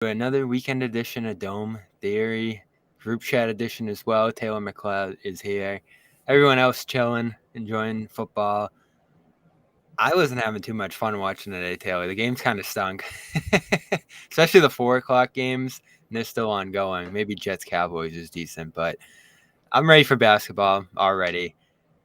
Another weekend edition of Dome Theory, group chat edition as well. Taylor McCloud is here. Everyone else chilling, enjoying football. I wasn't having too much fun watching today, Taylor. The games kind of stunk, especially the 4 o'clock games, and they're still ongoing. Maybe Jets Cowboys is decent, but I'm ready for basketball already.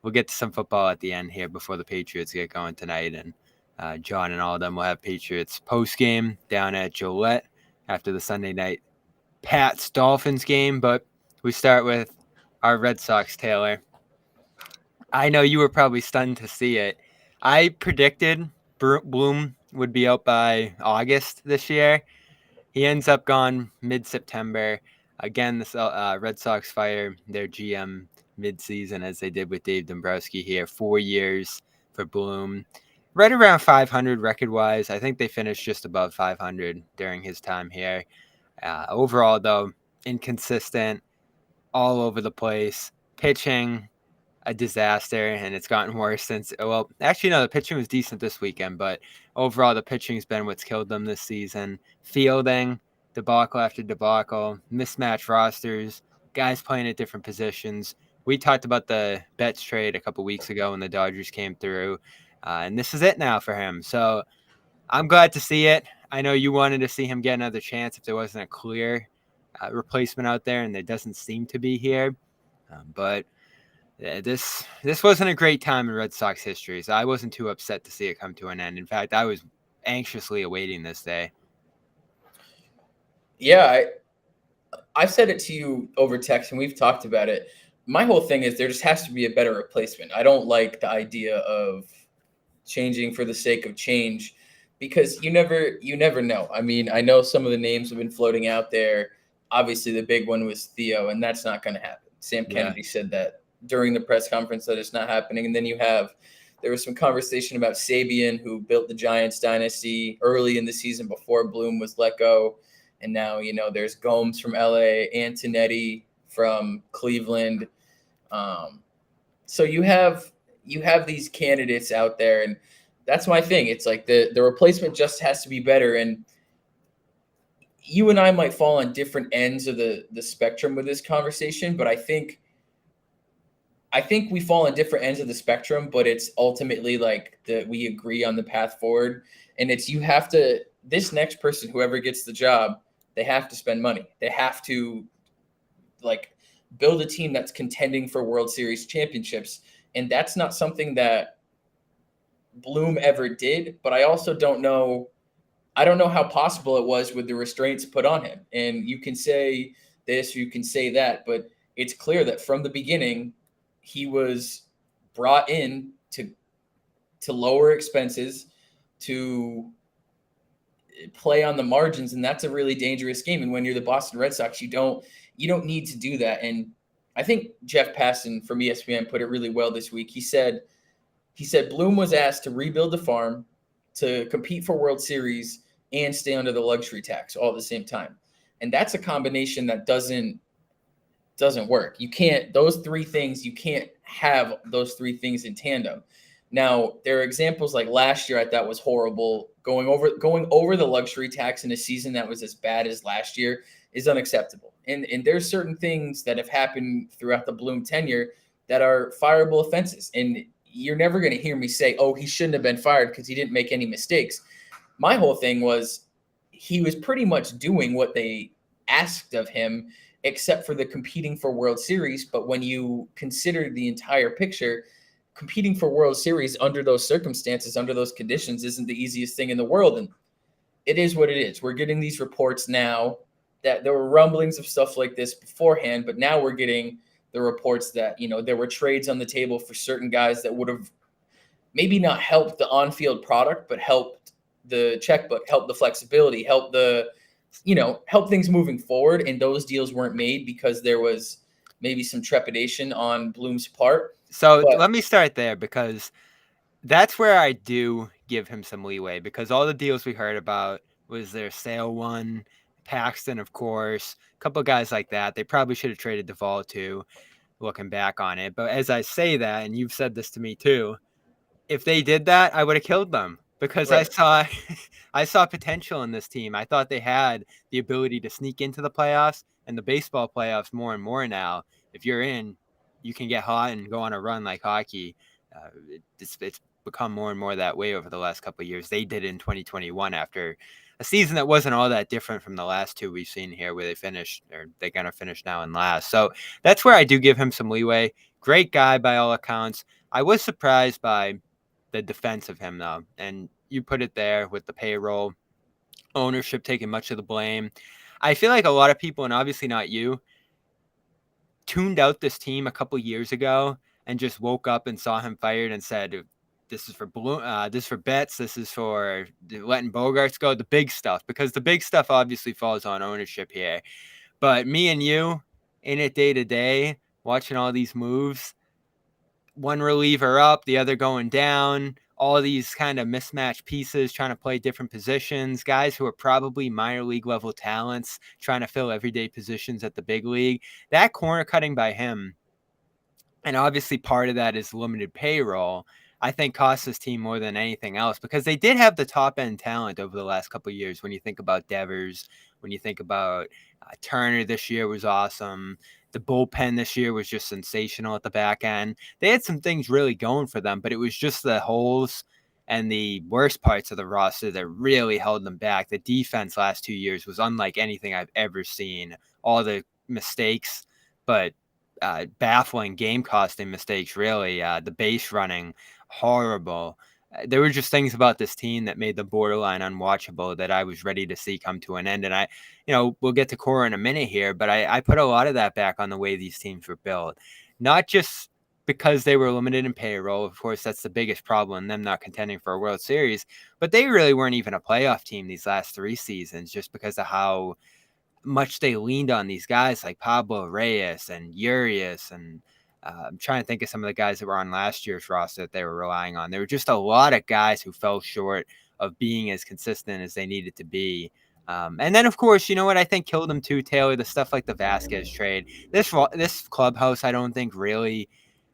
We'll get to some football at the end here before the Patriots get going tonight, and John and all of them will have Patriots post game down at Gillette after the Sunday night Pats Dolphins game. But we start with our Red Sox, Taylor. I know you were probably stunned to see it. I predicted Bloom would be out by August this year. He ends up gone mid-September. Again, the Red Sox fire their GM mid-season as they did with Dave Dombrowski here. 4 years for Bloom. Right around 500 record-wise. I think they finished just above 500 during his time here. Overall, though, inconsistent, all over the place. Pitching, a disaster, and it's gotten worse since. Well, actually, no, the pitching was decent this weekend, but overall, the pitching's been what's killed them this season. Fielding, debacle after debacle, mismatched rosters, guys playing at different positions. We talked about the Betts trade a couple weeks ago when the Dodgers came through, and this is it now for him. So I'm glad to see it. I know you wanted to see him get another chance if there wasn't a clear replacement out there, and there doesn't seem to be here. But this wasn't a great time in Red Sox history, so I wasn't too upset to see it come to an end. In fact, I was anxiously awaiting this day. Yeah, I said it to you over text, and we've talked about it. My whole thing is there just has to be a better replacement. I don't like the idea of changing for the sake of change because you never know. I mean, I know some of the names have been floating out there. Obviously, the big one was Theo, and that's not going to happen. Sam Kennedy said that during the press conference that it's not happening. And then there was some conversation about Sabian, who built the Giants dynasty early in the season before Bloom was let go. And now, there's Gomes from LA, Antonetti from Cleveland. So you have these candidates out there, and that's my thing. It's like the replacement just has to be better. And you and I might fall on different ends of the spectrum with this conversation, but I think we fall on different ends of the spectrum, but it's ultimately like we agree on the path forward. And it's this next person, whoever gets the job, they have to spend money. They have to build a team that's contending for World Series championships. And that's not something that Bloom ever did, but I also don't know how possible it was with the restraints put on him. And you can say this, you can say that, but it's clear that from the beginning, he was brought in to lower expenses, to play on the margins, and that's a really dangerous game. And when you're the Boston Red Sox, you don't need to do that. And I think Jeff Passan from ESPN put it really well this week. He said Bloom was asked to rebuild the farm, to compete for World Series, and stay under the luxury tax all at the same time. And that's a combination that doesn't work. You can't have those three things in tandem. Now, there are examples like last year I thought was horrible. Going over the luxury tax in a season that was as bad as last year is unacceptable. And there's certain things that have happened throughout the Bloom tenure that are fireable offenses. And you're never going to hear me say, oh, he shouldn't have been fired because he didn't make any mistakes. My whole thing was he was pretty much doing what they asked of him, except for the competing for World Series. But when you consider the entire picture, competing for World Series under those circumstances, under those conditions, isn't the easiest thing in the world. And it is what it is. We're getting these reports now that there were rumblings of stuff like this beforehand, but now we're getting the reports that, there were trades on the table for certain guys that would have maybe not helped the on-field product, but helped the checkbook, helped the flexibility, helped help things moving forward. And those deals weren't made because there was maybe some trepidation on Bloom's part. So let me start there, because that's where I do give him some leeway, because all the deals we heard about was their Sale one, Paxton, of course, a couple of guys like that. They probably should have traded Duvall too, looking back on it. But as I say that, and you've said this to me too, if they did that, I would have killed them. because I Right. saw I saw potential in this team. I thought they had the ability to sneak into the playoffs and the baseball playoffs more and more now. If you're in, you can get hot and go on a run like hockey. It's become more and more that way over the last couple of years. They did in 2021 after a season that wasn't all that different from the last two we've seen here, where they finished or they're gonna finish now in last. So that's where I do give him some leeway. Great guy by all accounts. I was surprised by the defense of him though, and you put it there with the payroll, ownership taking much of the blame. I feel like a lot of people, and obviously not you, tuned out this team a couple years ago and just woke up and saw him fired and said, "This is for Bloom. This is for Betts. This is for letting Bogarts go." The big stuff, because the big stuff obviously falls on ownership here. But me and you, in it day to day, watching all these moves, one reliever up, the other going down, all these kind of mismatched pieces trying to play different positions, guys who are probably minor league level talents trying to fill everyday positions at the big league. That corner cutting by him, and obviously part of that is limited payroll, I think cost this team more than anything else, because they did have the top end talent over the last couple of years. When you think about Devers, when you think about Turner this year was awesome. The bullpen this year was just sensational at the back end. They had some things really going for them, but it was just the holes and the worst parts of the roster that really held them back. The defense last 2 years was unlike anything I've ever seen. All the mistakes, but baffling game costing mistakes, really. The base running, horrible. There were just things about this team that made the borderline unwatchable that I was ready to see come to an end. And we'll get to Cora in a minute here, but I put a lot of that back on the way these teams were built. Not just because they were limited in payroll. Of course, that's the biggest problem, them not contending for a World Series. But they really weren't even a playoff team these last 3 seasons, just because of how much they leaned on these guys like Pablo Reyes and Urias, and I'm trying to think of some of the guys that were on last year's roster that they were relying on. There were just a lot of guys who fell short of being as consistent as they needed to be. And then, of course, you know what I think killed them too, Taylor? The stuff like the Vasquez trade. This clubhouse, I don't think really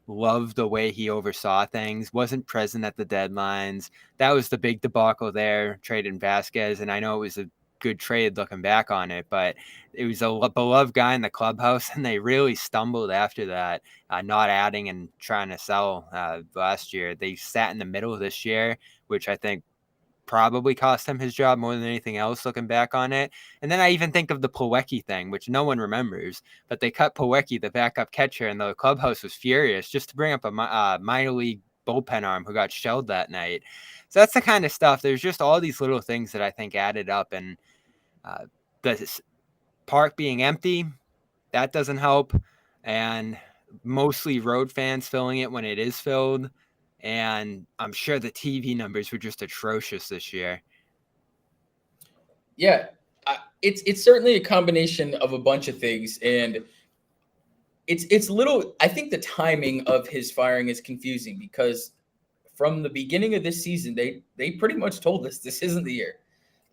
loved the way he oversaw things, wasn't present at the deadlines. That was the big debacle there, trading Vasquez. And I know it was a good trade looking back on it, but it was a beloved guy in the clubhouse, and they really stumbled after that, not adding and trying to sell last year. They sat in the middle of this year, which I think probably cost him his job more than anything else looking back on it. And then I even think of the Plawecki thing, which no one remembers, but they cut Plawecki, the backup catcher, and the clubhouse was furious just to bring up a minor league bullpen arm who got shelled that night. So that's the kind of stuff. There's just all these little things that I think added up, and the park being empty, that doesn't help, and mostly road fans filling it when it is filled. And I'm sure the TV numbers were just atrocious this year. Yeah, it's certainly a combination of a bunch of things, and it's little. I think the timing of his firing is confusing because from the beginning of this season, they pretty much told us this isn't the year.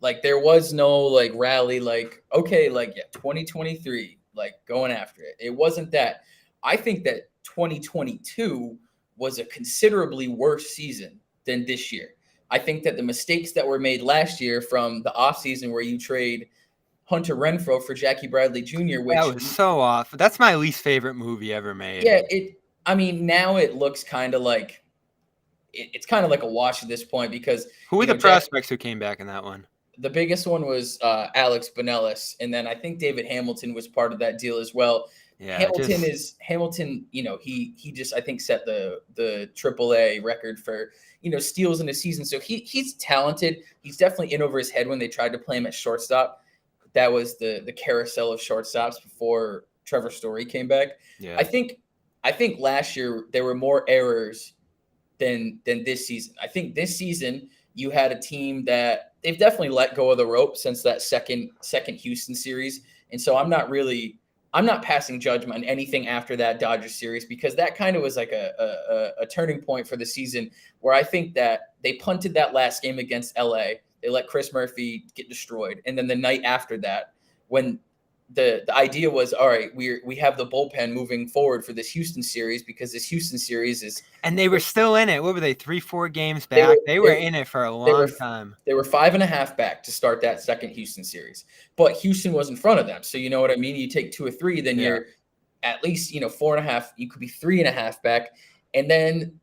Like there was no like rally, like okay, like yeah, 2023, like going after it. It wasn't that. I think that 2022 was a considerably worse season than this year. I think that the mistakes that were made last year from the offseason where you trade Hunter Renfroe for Jackie Bradley Jr., That which was so off. That's my least favorite movie ever made. yeah, I mean, now it looks kind of like it's kind of like a wash at this point because Who were you the know Jack. prospects who came back in that one? The biggest one was Alex Bonellis, and then I think David Hamilton was part of that deal as well. Yeah, just Hamilton. You know, he just I think set the AAA record for steals in a season. So he's talented. He's definitely in over his head when they tried to play him at shortstop. That was the carousel of shortstops before Trevor Story came back. yeah. I think last year there were more errors than this season. I think this season you had a team that they've definitely let go of the rope since that second Houston series. And so I'm not passing judgment on anything after that Dodgers series because that kind of was like a turning point for the season where I think that they punted that last game against LA. They let Chris Murphy get destroyed. And then the night after that, when the idea was, all right, we have the bullpen moving forward for this Houston series, because this Houston series is, And they were still in it. What were they, 3-4 games they were back? They were in it for a they were long time. they were 5.5 back to start that second Houston series, but Houston was in front of them. So you know what I mean? You take 2 or 3, then Yeah. you're at least, 4.5. You could be 3.5 back. And then,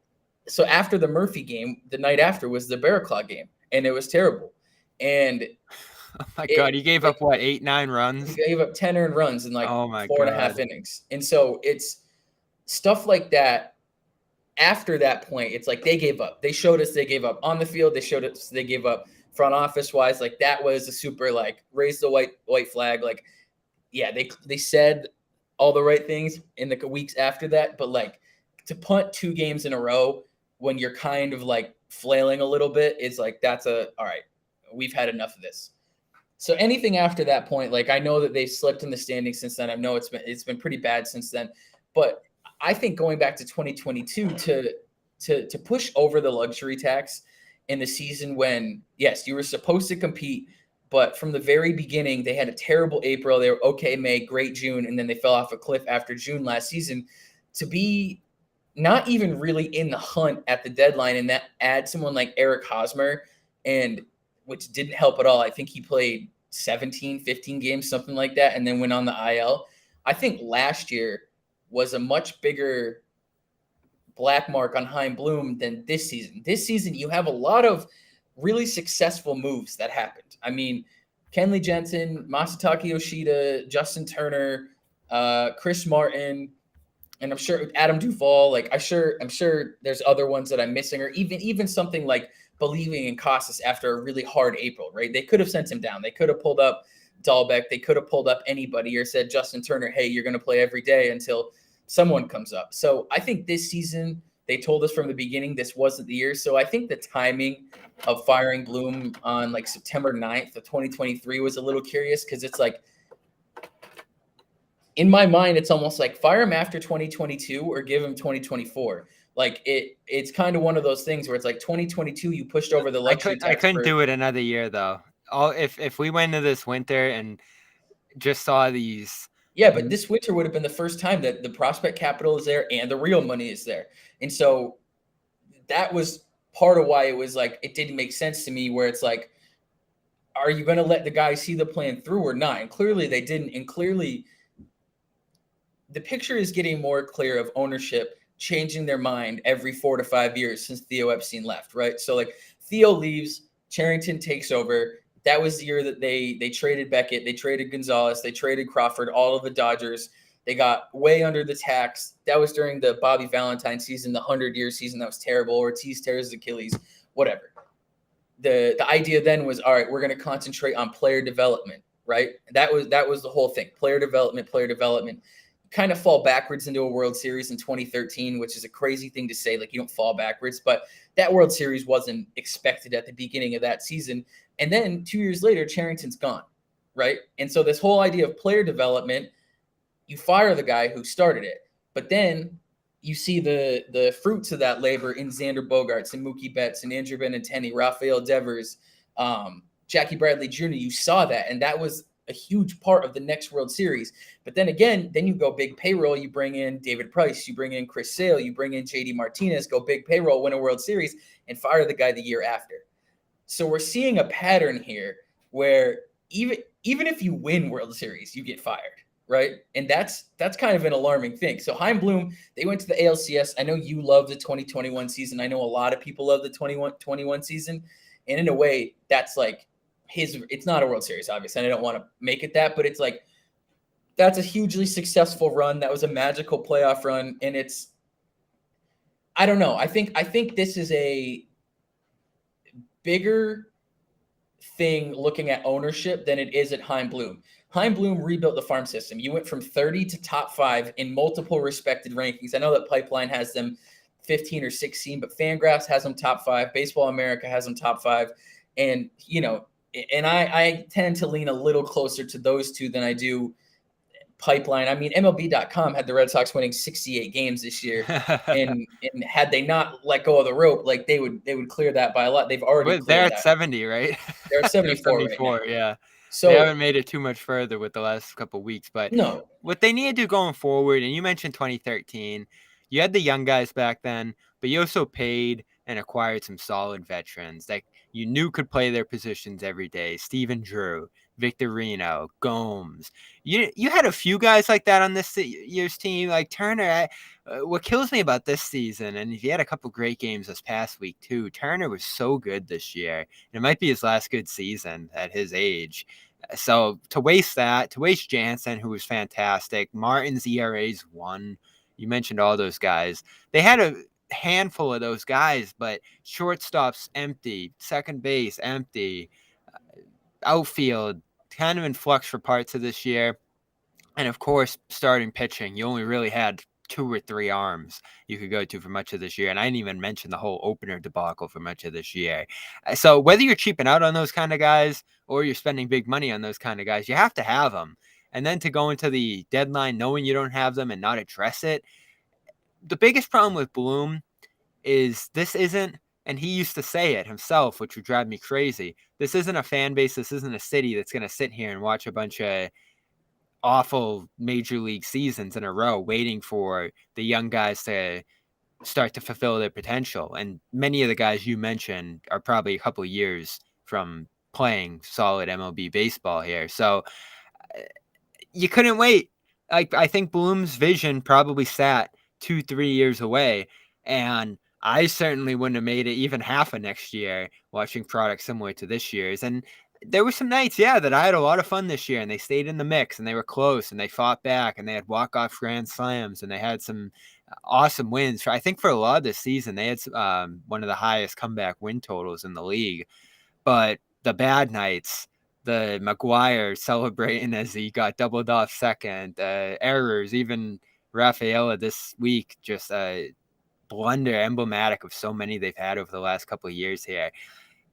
so after the Murphy game, the night after was the Barraclough game, and it was terrible. And Oh my God, he gave up what, 8-9 he runs? gave up 10 earned runs in like Oh my 4.5 God. innings. And so it's stuff like that. After that point, it's like they gave up. They showed us they gave up on the field. They showed us they gave up front office wise. Like that was a super, like, raise the white flag. Like, yeah, they said all the right things in the weeks after that, but like to punt 2 games in a row when you're kind of like flailing a little bit is like, that's all right. We've had enough of this. So anything after that point, like, I know that they slipped in the standings since then. I know it's been pretty bad since then, but I think going back to 2022 to push over the luxury tax in the season when, yes, you were supposed to compete, but from the very beginning they had a terrible April. They were okay May, great June, and then they fell off a cliff after June last season. To be not even really in the hunt at the deadline, and that add someone like Eric Hosmer, and which didn't help at all. I think he played 17, 15 games, something like that, and then went on the IL. I think last year was a much bigger black mark on Chaim Bloom than this season. This season, you have a lot of really successful moves that happened. I mean, Kenley Jensen, Masataka Yoshida, Justin Turner, Chris Martin, and I'm sure Adam Duvall. Like, I'm sure there's other ones that I'm missing, or even something like believing in Costas after a really hard April, right? They could have sent him down. They could have pulled up Dahlbeck. They could have pulled up anybody or said, Justin Turner, hey, you're going to play every day until someone comes up. So I think this season, they told us from the beginning this wasn't the year. So I think the timing of firing Bloom on like September 9th of 2023 was a little curious, because it's like, in my mind, it's almost like fire him after 2022 or give him 2024. Like it's kind of one of those things where it's like 2022, you pushed over the luxury I tax. couldn't do it another year though. If we went into this winter and just saw these. Yeah, but this winter would have been the first time that the prospect capital is there and the real money is there. And so that was part of why it was like, it didn't make sense to me, where it's like, are you going to let the guys see the plan through or not? And clearly they didn't. And clearly the picture is getting more clear of ownership changing their mind every 4 to 5 years since Theo Epstein left, right? So like Theo leaves, Charrington takes over. That was the year that they traded Beckett, they traded Gonzalez, they traded Crawford, all of the Dodgers. They got way under the tax. That was during the Bobby Valentine season, the 100-year season. That was terrible. Ortiz tears his Achilles, whatever. The idea then was, all right, we're going to concentrate on player development, right? That was the whole thing. Player development. Kind of fall backwards into a World Series in 2013, which is a crazy thing to say. Like, you don't fall backwards, but that World Series wasn't expected at the beginning of that season. And then 2 years later, Charrington's gone, right? And so this whole idea of player development, you fire the guy who started it, but then you see the fruits of that labor in Xander Bogaerts and Mookie Betts and Andrew Benintendi, Rafael Devers, Jackie Bradley Jr. You saw that, and that was a huge part of the next World Series. But then again, then you go big payroll. You bring in David Price, you bring in Chris Sale, you bring in JD Martinez, go big payroll, win a World Series, and fire the guy the year after. So we're seeing a pattern here where even if you win World Series, you get fired, right? And that's kind of an alarming thing. So Chaim Bloom, they went to the ALCS. I know you love the 2021 season. I know a lot of people love the 2021 season. And in a way, that's like it's not a World Series, obviously, and I don't want to make it that, but it's like, that's a hugely successful run. That was a magical playoff run. And I don't know. I think this is a bigger thing looking at ownership than it is at Chaim Bloom. Chaim Bloom rebuilt the farm system. You went from 30 to top 5 in multiple respected rankings. I know that Pipeline has them 15 or 16, but Fangraphs has them top 5. Baseball America has them top 5. And, and I tend to lean a little closer to those two than I do Pipeline. I mean, MLB.com had the Red Sox winning 68 games this year, and had they not let go of the rope, like they would clear that by a lot. They've already But they're cleared at that. 70, right? They're at They're 74 right now. 74, yeah. They So haven't made it too much further with the last couple of weeks, but no, what they need to do going forward, and you mentioned 2013, you had the young guys back then, but you also paid and acquired some solid veterans that you knew could play their positions every day. Steven Drew, Victorino, Gomes. You had a few guys like that on this year's team, like Turner. What kills me about this season, and he had a couple great games this past week too. Turner was so good this year. It might be his last good season at his age. So to waste Jansen, who was fantastic, Martin's ERA's 1. You mentioned all those guys. They had a handful of those guys, but shortstop's empty, second base empty, outfield kind of in flux for parts of this year. And of course, starting pitching, you only really had 2 or 3 arms you could go to for much of this year. And I didn't even mention the whole opener debacle for much of this year. So whether you're cheaping out on those kind of guys or you're spending big money on those kind of guys, you have to have them. And then to go into the deadline knowing you don't have them and not address it. The biggest problem with Bloom is this isn't, and he used to say it himself, which would drive me crazy. This isn't a fan base. This isn't a city that's going to sit here and watch a bunch of awful major league seasons in a row waiting for the young guys to start to fulfill their potential. And many of the guys you mentioned are probably a couple of years from playing solid MLB baseball here. So you couldn't wait. I think Bloom's vision probably sat 2-3 years away. And I certainly wouldn't have made it even half of next year watching products similar to this year's. And there were some nights, that I had a lot of fun this year, and they stayed in the mix, and they were close, and they fought back, and they had walk-off grand slams, and they had some awesome wins. I think for a lot of this season, they had one of the highest comeback win totals in the league. But the bad nights, the McGuire celebrating as he got doubled off second, errors, even Rafaela this week, just a blunder emblematic of so many they've had over the last couple of years here.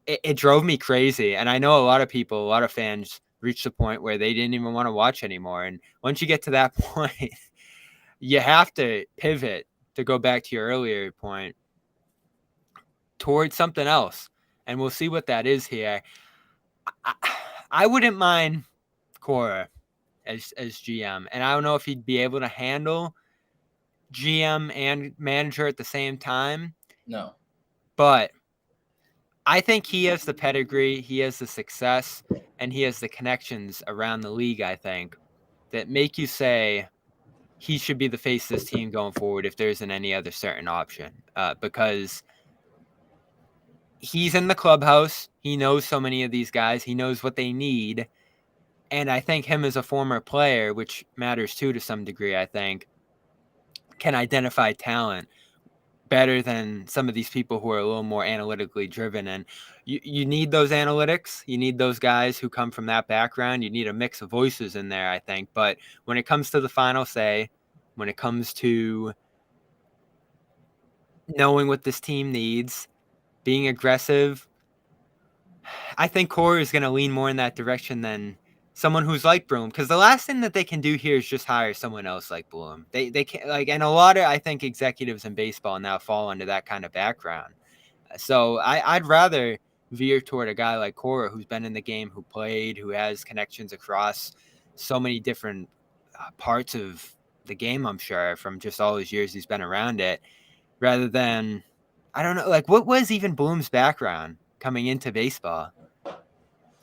It drove me crazy. And I know a lot of fans reached the point where they didn't even want to watch anymore. And once you get to that point, you have to pivot, to go back to your earlier point, towards something else. And we'll see what that is here. I wouldn't mind Cora as GM. And I don't know if he'd be able to handle GM and manager at the same time. no. But I think he has the pedigree, he has the success, and he has the connections around the league, I think, that make you say he should be the face of this team going forward if there isn't any other certain option. Because he's in the clubhouse. He knows so many of these guys. He knows what they need. And I think him as a former player, which matters too to some degree, I think, can identify talent better than some of these people who are a little more analytically driven. And you need those analytics. You need those guys who come from that background. You need a mix of voices in there, I think. But when it comes to the final say, when it comes to knowing what this team needs, being aggressive, I think Cora is going to lean more in that direction than someone who's like Bloom, because the last thing that they can do here is just hire someone else like Bloom. They can't, and a lot of, I think, executives in baseball now fall under that kind of background. So I'd rather veer toward a guy like Cora, who's been in the game, who played, who has connections across so many different parts of the game, I'm sure, from just all his years he's been around it, rather than, I don't know, what was even Bloom's background coming into baseball?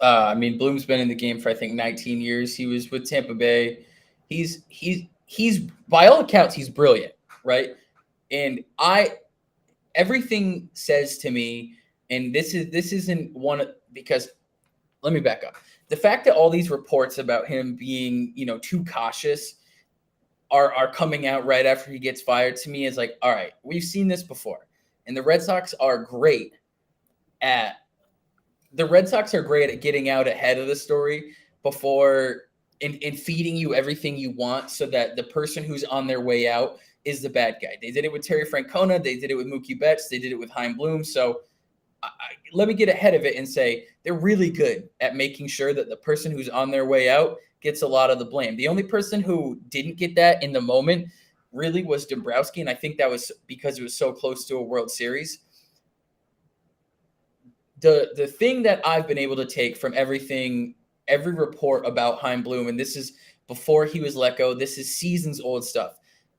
Bloom's been in the game for I think 19 years. He was with Tampa Bay. He's by all accounts he's brilliant, right? And everything says to me, and this isn't one, because let me back up. The fact that all these reports about him being too cautious are coming out right after he gets fired, to me is like, all right, we've seen this before, and the Red Sox are great at getting out ahead of the story before and feeding you everything you want so that the person who's on their way out is the bad guy. They did it with Terry Francona. They did it with Mookie Betts. They did it with Chaim Bloom. So let me get ahead of it and say they're really good at making sure that the person who's on their way out gets a lot of the blame. The only person who didn't get that in the moment really was Dombrowski, and I think that was because it was so close to a World Series. The thing that I've been able to take from everything every report about Chaim Bloom, and this is before he was let go, this is seasons old stuff,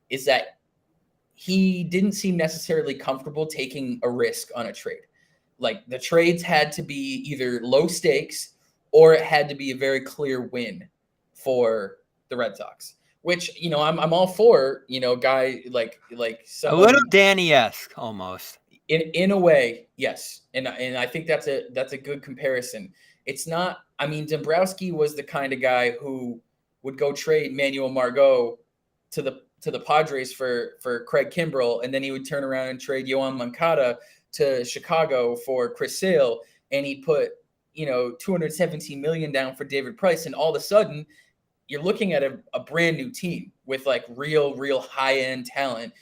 is that he didn't seem necessarily comfortable taking a risk on a trade. Like the trades had to be either low stakes or it had to be a very clear win for the Red Sox. Which, you know, I'm all for, you know, guy like someone a little Danny-esque almost. in a way, yes. And I think that's a good comparison. It's not, I mean, Dombrowski was the kind of guy who would go trade Manuel Margot to the Padres for Craig Kimbrell, and then he would turn around and trade Yoan Moncada to Chicago for Chris Sale, and he'd put, you know, $217 million down for David Price, and all of a sudden you're looking at a brand new team with like real high-end talent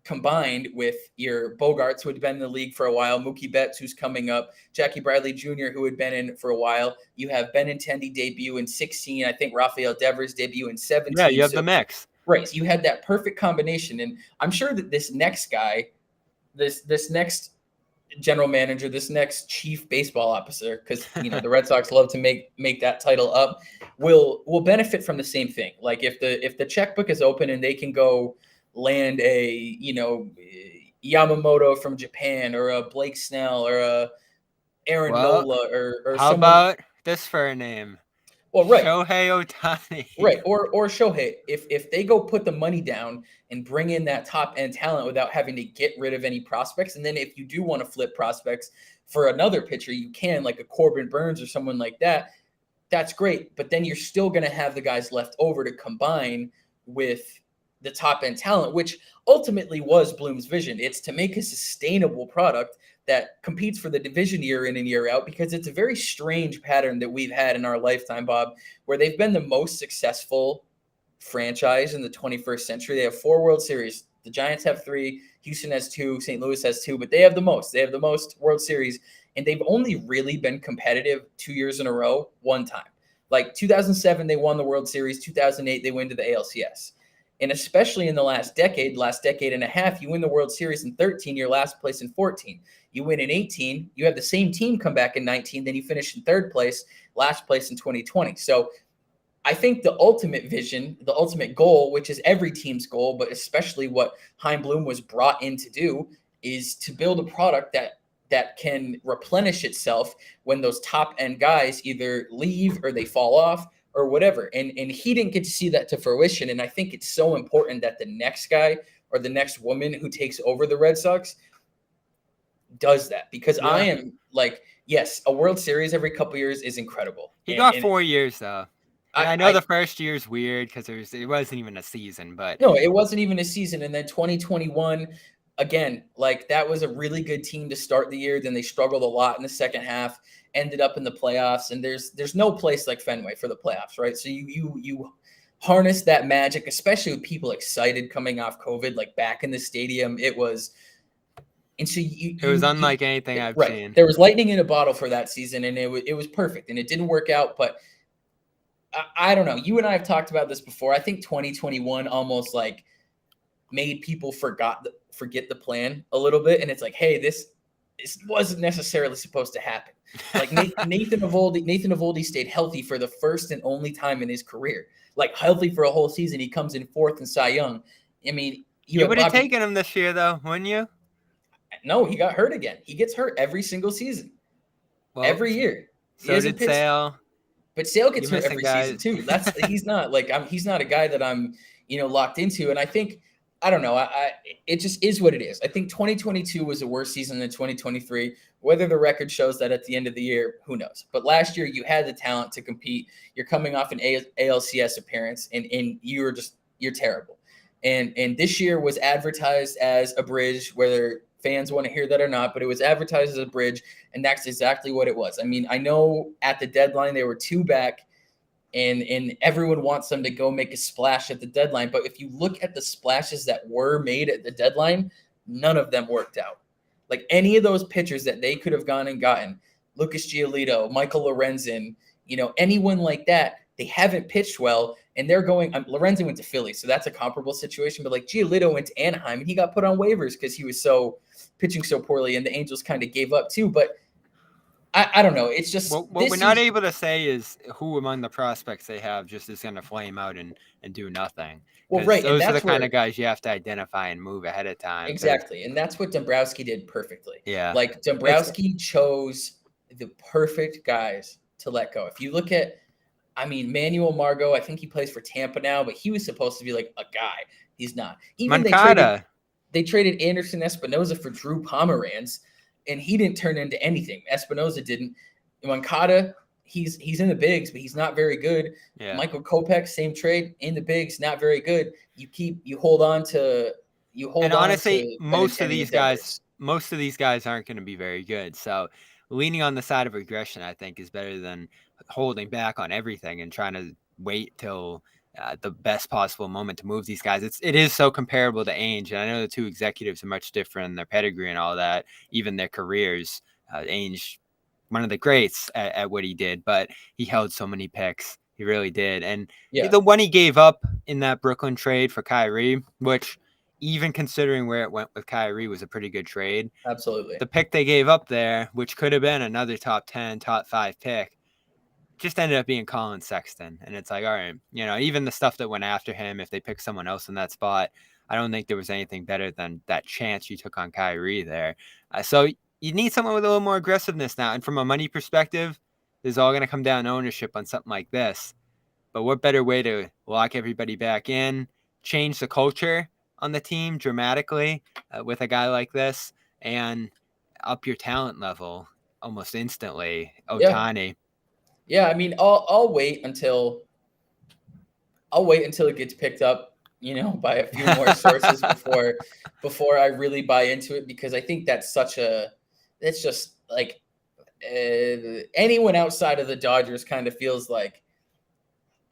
combined with your Bogarts, who had been in the league for a while, Mookie Betts, who's coming up, Jackie Bradley Jr., who had been in for a while. You have Benintendi debut in 16. I think Rafael Devers debut in 17. Yeah, you have the mix. Right. You had that perfect combination. And I'm sure that this next guy, this next general manager, this next chief baseball officer, because, you know, the Red Sox love to make that title up, will benefit from the same thing. Like if the checkbook is open and they can go land a, you know, Yamamoto from Japan or a Blake Snell or a Aaron Nola or how someone. about this for a name? Well, right. Shohei Ohtani. Right. Or Shohei. If they go put the money down and bring in that top end talent without having to get rid of any prospects. And then if you do want to flip prospects for another pitcher, you can, like a Corbin Burns or someone like that. That's great. But then you're still going to have the guys left over to combine with the top end talent, which ultimately was Bloom's vision. It's to make a sustainable product that competes for the division year in and year out, because it's a very strange pattern that we've had in our lifetime, Bob, where they've been the most successful franchise in the 21st century. They have 4 World Series. The Giants have 3, Houston has 2, St. Louis has 2, but they have the most. They have the most World Series, and they've only really been competitive 2 years in a row, one time. Like 2007, they won the World Series. 2008, they went to the ALCS. And especially in the last decade and a half, you win the World Series in 13, you're last place in 14. You win in 18, you have the same team come back in 19, then you finish in 3rd place, last place in 2020. So I think the ultimate vision, the ultimate goal, which is every team's goal, but especially what Chaim Bloom was brought in to do, is to build a product that can replenish itself when those top end guys either leave or they fall off or whatever. And he didn't get to see that to fruition. And I think it's so important that the next guy or the next woman who takes over the Red Sox does that, because Yeah. I am like, yes, a World Series every couple years is incredible. He got 4 years though. I know the first year's weird because it wasn't even a season, but no, it wasn't even a season. And then 2021, again, like that was a really good team to start the year. Then they struggled a lot in the second half, ended up in the playoffs, and there's no place like Fenway for the playoffs, right? So you harness that magic, especially with people excited coming off COVID, like back in the stadium. It was, and so it was unlike anything I've seen. There was lightning in a bottle for that season, and it was perfect, and it didn't work out, but I don't know. You and I have talked about this before. I think 2021 almost like made people forget the plan a little bit, and it's like, hey, this wasn't necessarily supposed to happen. Like Nathan Eovaldi stayed healthy for the first and only time in his career, like healthy for a whole season. He comes in 4th in Cy Young. I mean, you would have taken him this year, though, wouldn't you? No, he got hurt again. He gets hurt every single season, every year. So did Sale. But Sale gets hurt every season too. He's not a guy that I'm, locked into. And I think, I don't know, it just is what it is. I think 2022 was a worse season than 2023. Whether the record shows that at the end of the year, who knows? But last year you had the talent to compete. You're coming off an ALCS appearance, and you're terrible. And this year was advertised as a bridge, whether fans want to hear that or not, but it was advertised as a bridge, and that's exactly what it was. I mean, I know at the deadline they were 2 back, and everyone wants them to go make a splash at the deadline. But if you look at the splashes that were made at the deadline, none of them worked out. Like any of those pitchers that they could have gone and gotten, Lucas Giolito, Michael Lorenzen, anyone like that, they haven't pitched well, and they're going. Lorenzen went to Philly, so that's a comparable situation. But like Giolito went to Anaheim, and he got put on waivers because he was pitching so poorly, and the Angels kind of gave up too. But I don't know. It's just What we're this not season. able to say is who among the prospects they have just is going to flame out and do nothing. Well, Because right, and those are the that's kind of where guys you have to identify and move ahead of time. Because, exactly, and that's what Dombrowski did perfectly. yeah, Like it's Dombrowski chose the perfect guys to let go. If you look at, I mean, Manuel Margot, I think he plays for Tampa now, but he was supposed to be like a guy. He's not. Even Moncada. they traded Anderson Espinoza for Drew Pomeranz, and he didn't turn into anything. Espinoza didn't. Moncada, he's in the bigs, but he's not very good. Yeah. Michael Kopech, same trade in the bigs, not very good. You hold on to And honestly, Benintendi and Devers. most of these guys aren't going to be very good. So leaning on the side of aggression, I think, is better than holding back on everything and trying to wait till the best possible moment to move these guys. It is so comparable to Ainge, and I know the two executives are much different in their pedigree and all that, even their careers. Ainge, one of the greats at what he did, but he held so many picks. He really did. And Yeah, the one he gave up in that Brooklyn trade for Kyrie, which even considering where it went with Kyrie was a pretty good trade. absolutely. The pick they gave up there, which could have been another top 10, top 5 pick, just ended up being Colin Sexton. And it's like, all right, even the stuff that went after him, if they picked someone else in that spot, I don't think there was anything better than that chance you took on Kyrie there. So you need someone with a little more aggressiveness now. And from a money perspective, this is all going to come down to ownership on something like this. But what better way to lock everybody back in, change the culture on the team dramatically with a guy like this, and up your talent level almost instantly? Yeah, Ohtani. yeah. I mean, I'll wait until it gets picked up, by a few more sources before I really buy into it, because I think that's just like anyone outside of the Dodgers kind of feels like,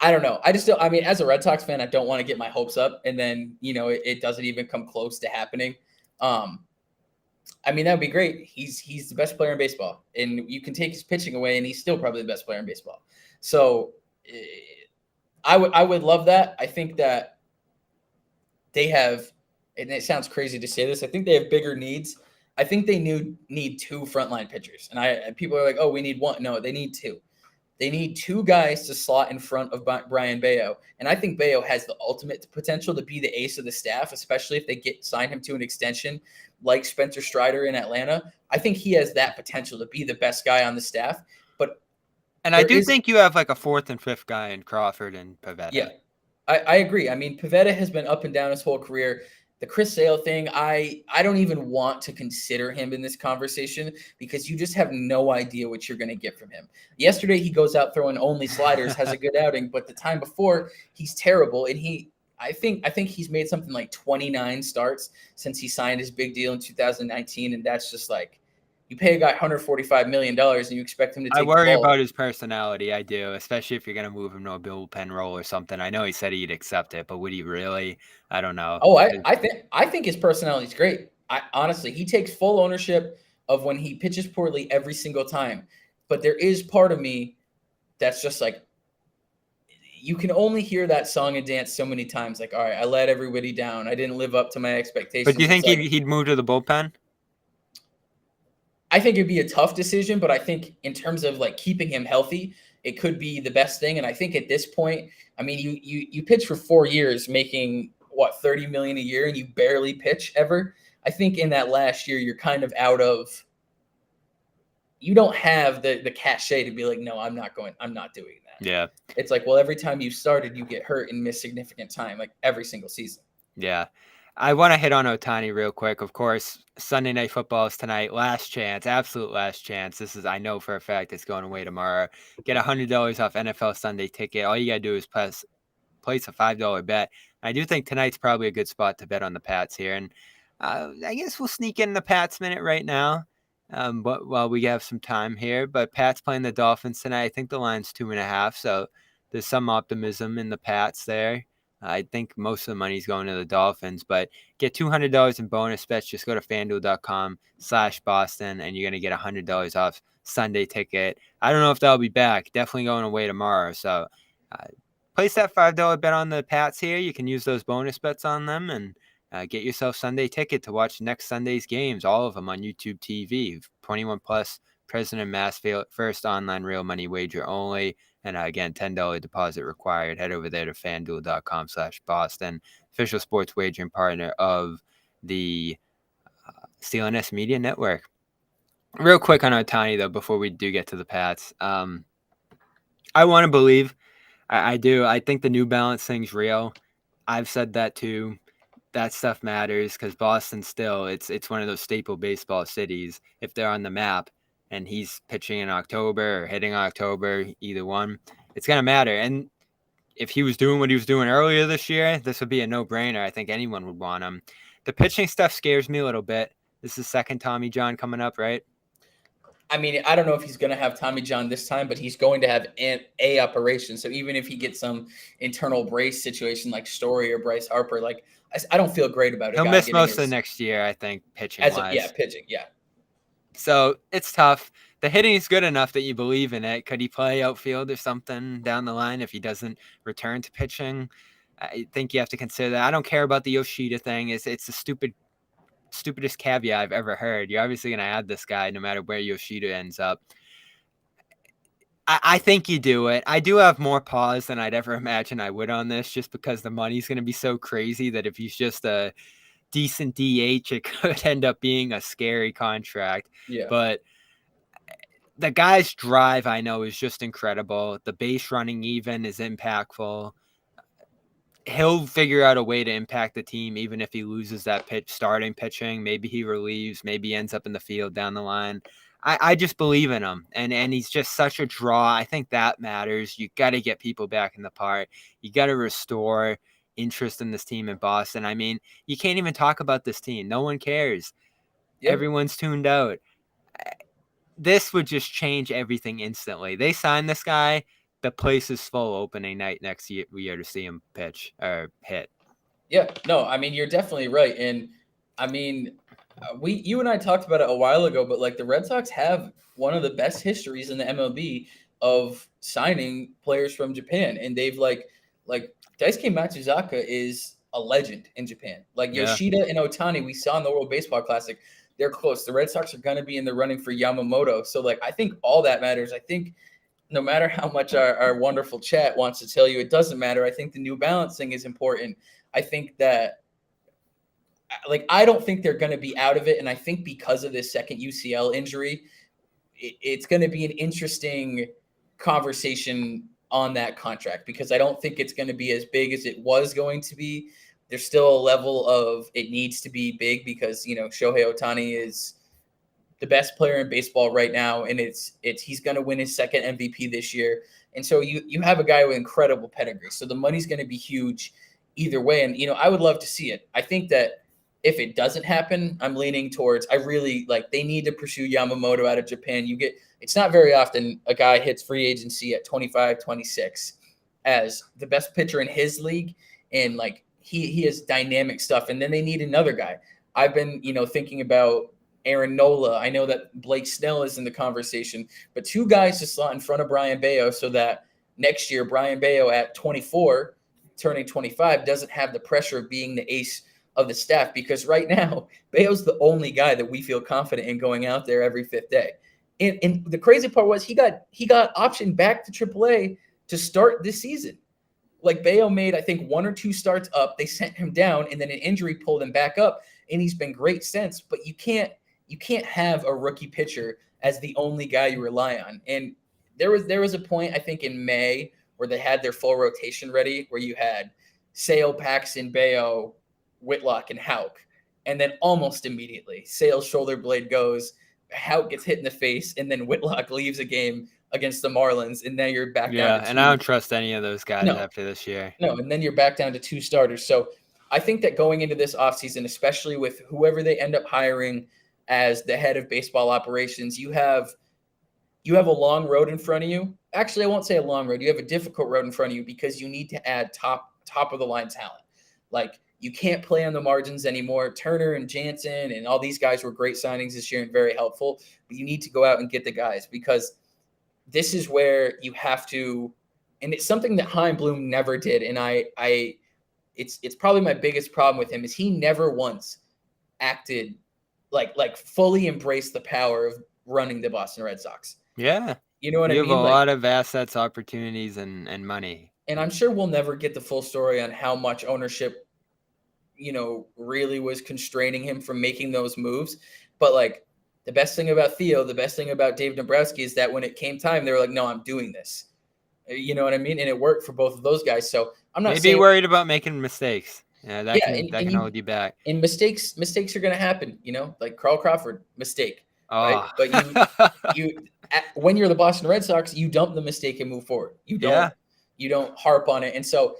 I don't know. I just don't. I mean, as a Red Sox fan, I don't want to get my hopes up, and then it doesn't even come close to happening. Um, I mean, that would be great. He's the best player in baseball, and you can take his pitching away, and he's still probably the best player in baseball. So, I would love that. I think that they have, and it sounds crazy to say this, I think they have bigger needs. I think they need two frontline pitchers, and people are like, oh, we need one. No, they need two. They need two guys to slot in front of Brian Bayo. And I think Bayo has the ultimate potential to be the ace of the staff, especially if they sign him to an extension like Spencer Strider in Atlanta. I think he has that potential to be the best guy on the staff. But And I there do is, think you have like a fourth and fifth guy in Crawford and yeah, Pavetta. I agree. I mean, Pavetta has been up and down his whole career. The Chris Sale thing, I don't even want to consider him in this conversation, because you just have no idea what you're going to get from him. Yesterday, he goes out throwing only sliders, has a good outing, but the time before, he's terrible. And I think he's made something like 29 starts since he signed his big deal in 2019, and that's just like, you pay a guy $145 million and you expect him to I take the worry ball. about his personality. I do, especially if you're going to move him to a bullpen role or something. I know he said he'd accept it, but would he really? I don't know. Oh, I think his personality is great. I honestly, he takes full ownership of when he pitches poorly every single time. But there is part of me that's just like, you can only hear that song and dance so many times. Like, all right, I let everybody down. I didn't live up to my But do expectations. you It's think like, he'd move to the bullpen? I think it'd be a tough decision, but I think in terms of like keeping him healthy, it could be the best thing. And I think at this point, I mean, you pitch for 4 years, making what, 30 million a year, and you barely pitch ever. I think in that last year, you're kind of out of. You don't have the cachet to be like, no, I'm not doing that. Yeah. It's like, well, every time you started, you get hurt and miss significant time, like every single season. Yeah. I want to hit on Ohtani real quick. Of course, Sunday Night Football is tonight. Last chance, absolute last chance. This is, I know for a fact, it's going away tomorrow. Get $100 off NFL Sunday ticket. All you got to do is place a $5 bet. I do think tonight's probably a good spot to bet on the Pats here. And I guess we'll sneak in the Pats minute right now. But while we have some time here, but Pats playing the Dolphins tonight. I think the line's 2.5. So there's some optimism in the Pats there. I think most of the money's going to the Dolphins, but get $200 in bonus bets. Just go to fanduel.com/Boston and you're going to get $100 off Sunday ticket. I don't know if that'll be back. Definitely going away tomorrow. So place that $5 bet on the Pats here. You can use those bonus bets on them and get yourself Sunday ticket to watch next Sunday's games, all of them on YouTube TV. 21 plus President Massfield, first online real money wager only. And again, $10 deposit required. Head over there to fanduel.com/Boston, official sports wagering partner of the CLNS Media Network. Real quick on Ohtani, though, before we do get to the Pats. I want to believe. I do. I think the New Balance thing's real. I've said that too. That stuff matters because Boston still, it's one of those staple baseball cities. If they're on the map and he's pitching in October or hitting October, either one, it's going to matter. And if he was doing what he was doing earlier this year, this would be a no-brainer. I think anyone would want him. The pitching stuff scares me a little bit. This is second Tommy John coming up, right? I mean, I don't know if he's going to have Tommy John this time, but he's going to have a operation. So even if he gets some internal brace situation like Story or Bryce Harper, like I don't feel great about it. He'll miss most of the next year, I think, pitching-wise. Pitching, yeah. So it's tough. The hitting is good enough that you believe in it. Could he play outfield or something down the line if he doesn't return to pitching? I think you have to consider that. I don't care about the Yoshida thing. It's the stupidest caveat I've ever heard. You're obviously going to add this guy no matter where Yoshida ends up. I think you do it. I do have more pause than I'd ever imagine I would on this, just because the money's going to be so crazy that if he's just a decent DH, it could end up being a scary contract. Yeah. But the guy's drive, I know, is just incredible. The base running even is impactful. He'll figure out a way to impact the team, even if he loses that starting pitching. Maybe he relieves. Maybe he ends up in the field down the line. I just believe in him, and he's just such a draw. I think that matters. You got to get people back in the park. You got to restore interest in this team in Boston. I mean, you can't even talk about this team. No one cares. Yep. Everyone's tuned out. This would just change everything instantly. They signed this guy. The place is full opening night next year to see him pitch or hit. Yeah, no, I mean, you're definitely right. And I mean, you and I talked about it a while ago, but like the Red Sox have one of the best histories in the MLB of signing players from Japan. And they've like Daisuke Matsuzaka is a legend in Japan. Like Yoshida and Ohtani, we saw in the World Baseball Classic, they're close. The Red Sox are going to be in the running for Yamamoto. So like, I think all that matters. I think no matter how much our wonderful chat wants to tell you, it doesn't matter. I think the New Balance thing is important. I think that, like, I don't think they're going to be out of it. And I think because of this second UCL injury, it's going to be an interesting conversation on that contract, because I don't think it's going to be as big as it was going to be. There's still a level of it needs to be big because, you know, Shohei Ohtani is the best player in baseball right now. And he's going to win his second MVP this year. And so you have a guy with incredible pedigree. So the money's going to be huge either way. And, you know, I would love to see it. I think that if it doesn't happen, I'm leaning towards, I really like, they need to pursue Yamamoto out of Japan. It's not very often a guy hits free agency at 25, 26 as the best pitcher in his league. And like, he has dynamic stuff. And then they need another guy. I've been, you know, thinking about Aaron Nola. I know that Blake Snell is in the conversation, but two guys to slot in front of Brian Bayo so that next year, Brian Bayo at 24, turning 25, doesn't have the pressure of being the ace of the staff, because right now, Bayo's the only guy that we feel confident in going out there every fifth day. And the crazy part was he got optioned back to AAA to start this season. Like Bayo made, I think, 1 or 2 starts up. They sent him down, and then an injury pulled him back up, and he's been great since. But you can't have a rookie pitcher as the only guy you rely on. And there was a point, I think, in May where they had their full rotation ready, where you had Sale, Paxton, Bayo, Whitlock, and Houck. And then almost immediately, Sale's shoulder blade goes, Houck gets hit in the face, and then Whitlock leaves a game against the Marlins, and now you're back down to 2. And I don't trust any of those guys after this year. No, and then you're back down to 2 starters. So I think that going into this offseason, especially with whoever they end up hiring as the head of baseball operations, you have a long road in front of you. Actually, I won't say a long road. You have a difficult road in front of you because you need to add top of the line talent. Like, you can't play on the margins anymore. Turner and Jansen and all these guys were great signings this year and very helpful, but you need to go out and get the guys, because this is where you have to, and it's something that Chaim Bloom never did. And it's probably my biggest problem with him is he never once acted like fully embraced the power of running the Boston Red Sox. Yeah. You know what I You have mean? a Like, lot of assets, opportunities, and money. and I'm sure we'll never get the full story on how much ownership, really was constraining him from making those moves. But like, the best thing about Theo, the best thing about Dave Dombrowski is that when it came time, they were like, no, I'm doing this. You know what I mean? And it worked for both of those guys. So I'm not Maybe saying, worried about making mistakes. Yeah, that yeah, can hold you back. and mistakes are going to happen, like Carl Crawford, mistake, right? Oh. But when you're the Boston Red Sox, you dump the mistake and move forward. You Yeah. don't harp on it. And so,